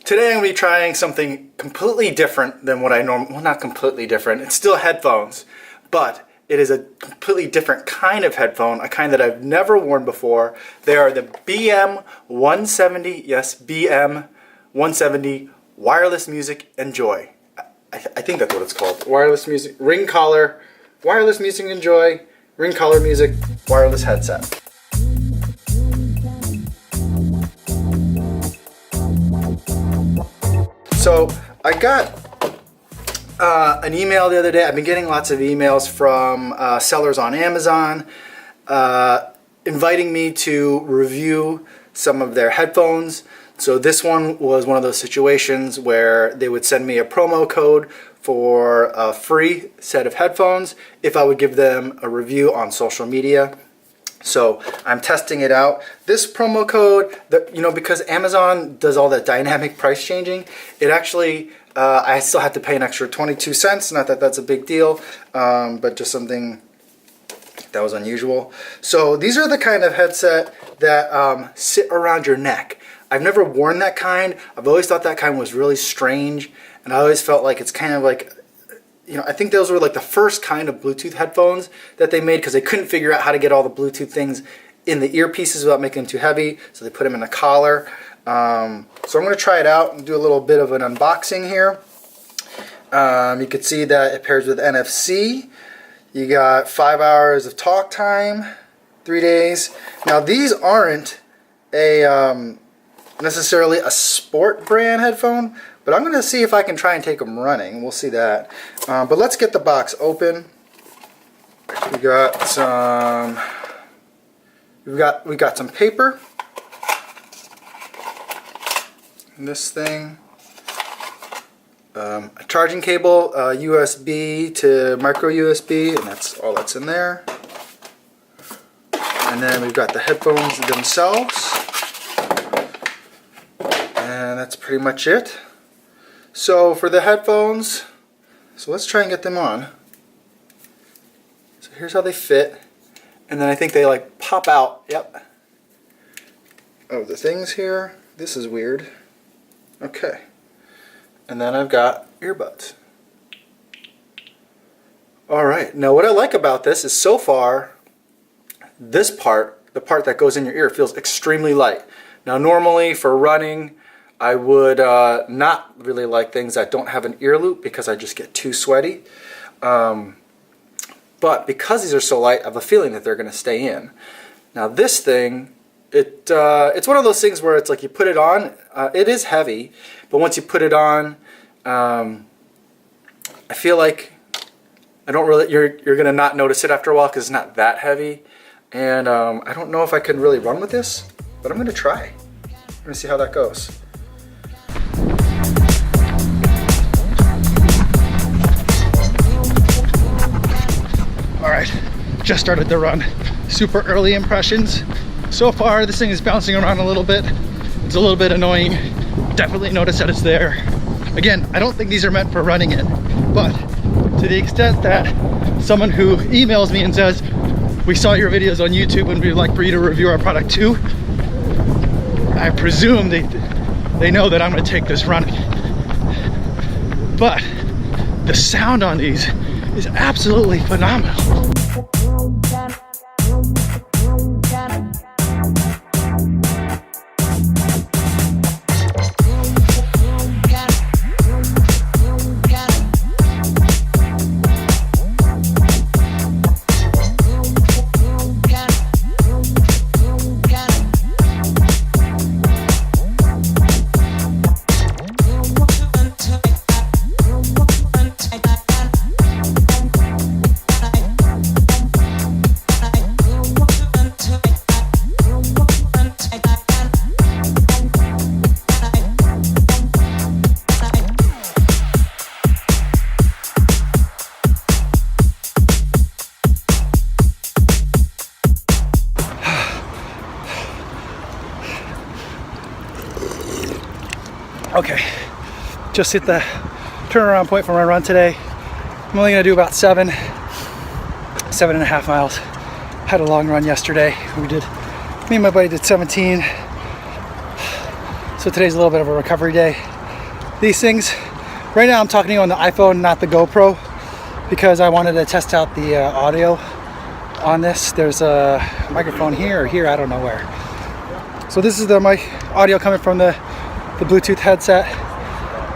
Today I'm going to be trying something completely different than what I normally, well, not completely different, it's still headphones, but it is a completely different kind of headphone, a kind that I've never worn before. They are the BM-170, yes, BM-170 Wireless Music Enjoy. I think that's what it's called. Wireless music, ring collar, wireless music enjoy, ring collar music, wireless headset. So I got an email the other day. I've been getting lots of emails from sellers on Amazon inviting me to review some of their headphones. So this one was one of those situations where they would send me a promo code for a free set of headphones if I would give them a review on social media. So I'm testing it out. This promo code, because Amazon does all that dynamic price changing, it actually, I still have to pay an extra 22 cents. Not that that's a big deal, but just something that was unusual. So these are the kind of headset that sit around your neck. I've never worn that kind. I've always thought that kind was really strange, and I always felt like it's kind of like, I think those were like the first kind of Bluetooth headphones that they made because they couldn't figure out how to get all the Bluetooth things in the earpieces without making them too heavy, so they put them in a collar. So I'm going to try it out and do a little bit of an unboxing here. You can see that it pairs with NFC. You got 5 hours of talk time, 3 days. Now these aren't necessarily a sport brand headphone, but I'm going to see if I can try and take them running. We'll see that. But let's get the box open. We got some. We got some paper. And this thing. A charging cable, USB to micro USB, and that's all that's in there. And then we've got the headphones themselves. And that's pretty much it. So for the headphones, let's try and get them on. So here's how they fit. And then I think they like pop out, yep. Oh, the things here. This is weird. Okay. And then I've got earbuds. Alright, now what I like about this is so far, this part, the part that goes in your ear, feels extremely light. Now normally for running, I would not really like things that don't have an ear loop because I just get too sweaty. But because these are so light, I have a feeling that they're going to stay in. Now this thing, it's one of those things where it's like you put it on, it is heavy, but once you put it on, I feel like you're going to not notice it after a while because it's not that heavy. And I don't know if I can really run with this, but I'm going to try. I'm going to see how that goes. Alright, just started the run. Super early impressions. So far, this thing is bouncing around a little bit. It's a little bit annoying. Definitely notice that it's there. Again, I don't think these are meant for running in, but to the extent that someone who emails me and says, we saw your videos on YouTube and we'd like for you to review our product too, I presume they know that I'm going to take this running. But the sound on these is absolutely phenomenal. Okay, just hit the turnaround point for my run today. I'm only gonna do about 7.5 miles. Had a long run yesterday. Me and my buddy did 17. So today's a little bit of a recovery day. these things. Right now I'm talking to you on the iPhone, not the GoPro, because I wanted to test out the audio on this. There's a microphone here or here, I don't know where. So this is the mic audio coming from the Bluetooth headset.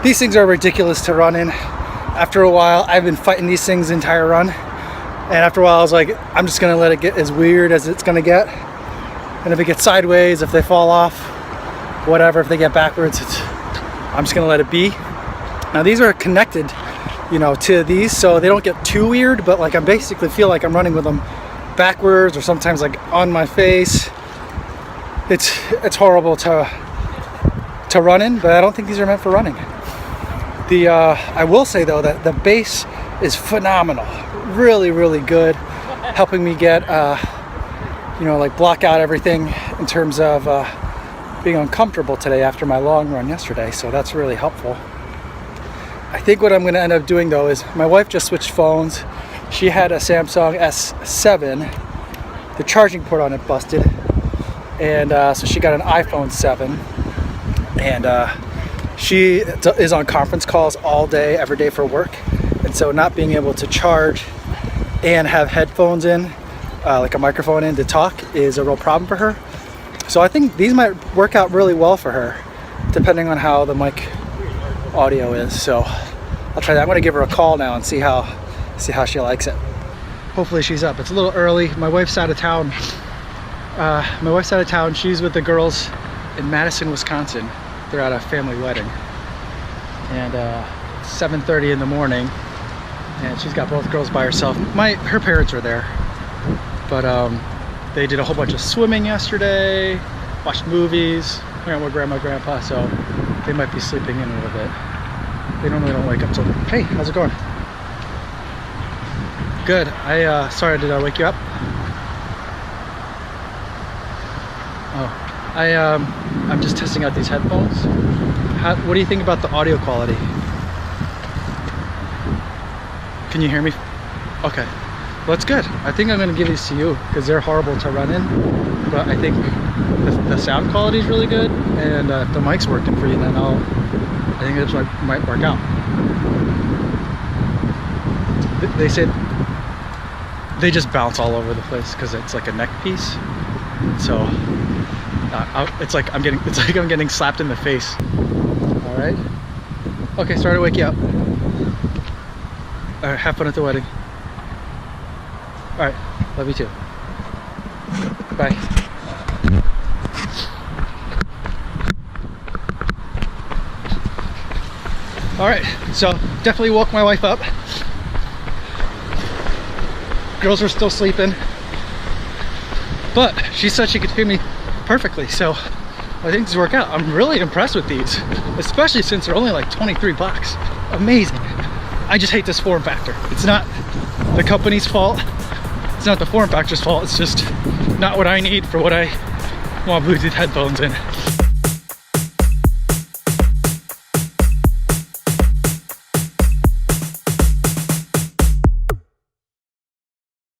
These things are ridiculous to run in. After a while, I've been fighting these things the entire run. And after a while, I was like, I'm just gonna let it get as weird as it's gonna get. And if it gets sideways, if they fall off, whatever, if they get backwards, I'm just gonna let it be. Now these are connected, you know, to these, so they don't get too weird, but like I basically feel like I'm running with them backwards or sometimes like on my face. It's horrible to run in, but I don't think these are meant for running. I will say though that the bass is phenomenal, really, really good, helping me get, you know, like block out everything in terms of being uncomfortable today after my long run yesterday. So that's really helpful. I think what I'm going to end up doing though is my wife just switched phones. She had a Samsung S7, the charging port on it busted, and so she got an iPhone 7, and she is on conference calls all day, every day for work, and so not being able to charge and have headphones in, like a microphone in to talk, is a real problem for her. So I think these might work out really well for her, depending on how the mic audio is. So I'll try that. I'm going to give her a call now and see how she likes it. Hopefully she's up. It's a little early. My wife's out of town. She's with the girls in Madison, Wisconsin. They're at a family wedding, and 7:30 in the morning, and she's got both girls by herself. Her parents are there, but they did a whole bunch of swimming yesterday, watched movies, hung out with grandma, grandpa, so they might be sleeping in a little bit. They normally don't wake up till, hey, how's it going? Good. Sorry, did I wake you up? Oh, I'm just testing out these headphones. What do you think about the audio quality? Can you hear me? Okay, well, that's good. I think I'm gonna give these to you because they're horrible to run in, but I think the sound quality is really good, and if the mic's working for you, then I think this might work out. They said they just bounce all over the place because it's like a neck piece, so it's like I'm getting slapped in the face. All right. Okay, sorry to wake you up. All right, have fun at the wedding. All right, love you too. Bye. All right, so definitely woke my wife up. Girls are still sleeping, but she said she could hear me perfectly, so I think these work out. I'm really impressed with these, especially since they're only like 23 bucks. Amazing. I just hate this form factor. It's not the company's fault. It's not the form factor's fault. It's just not what I need for what I want Bluetooth headphones in.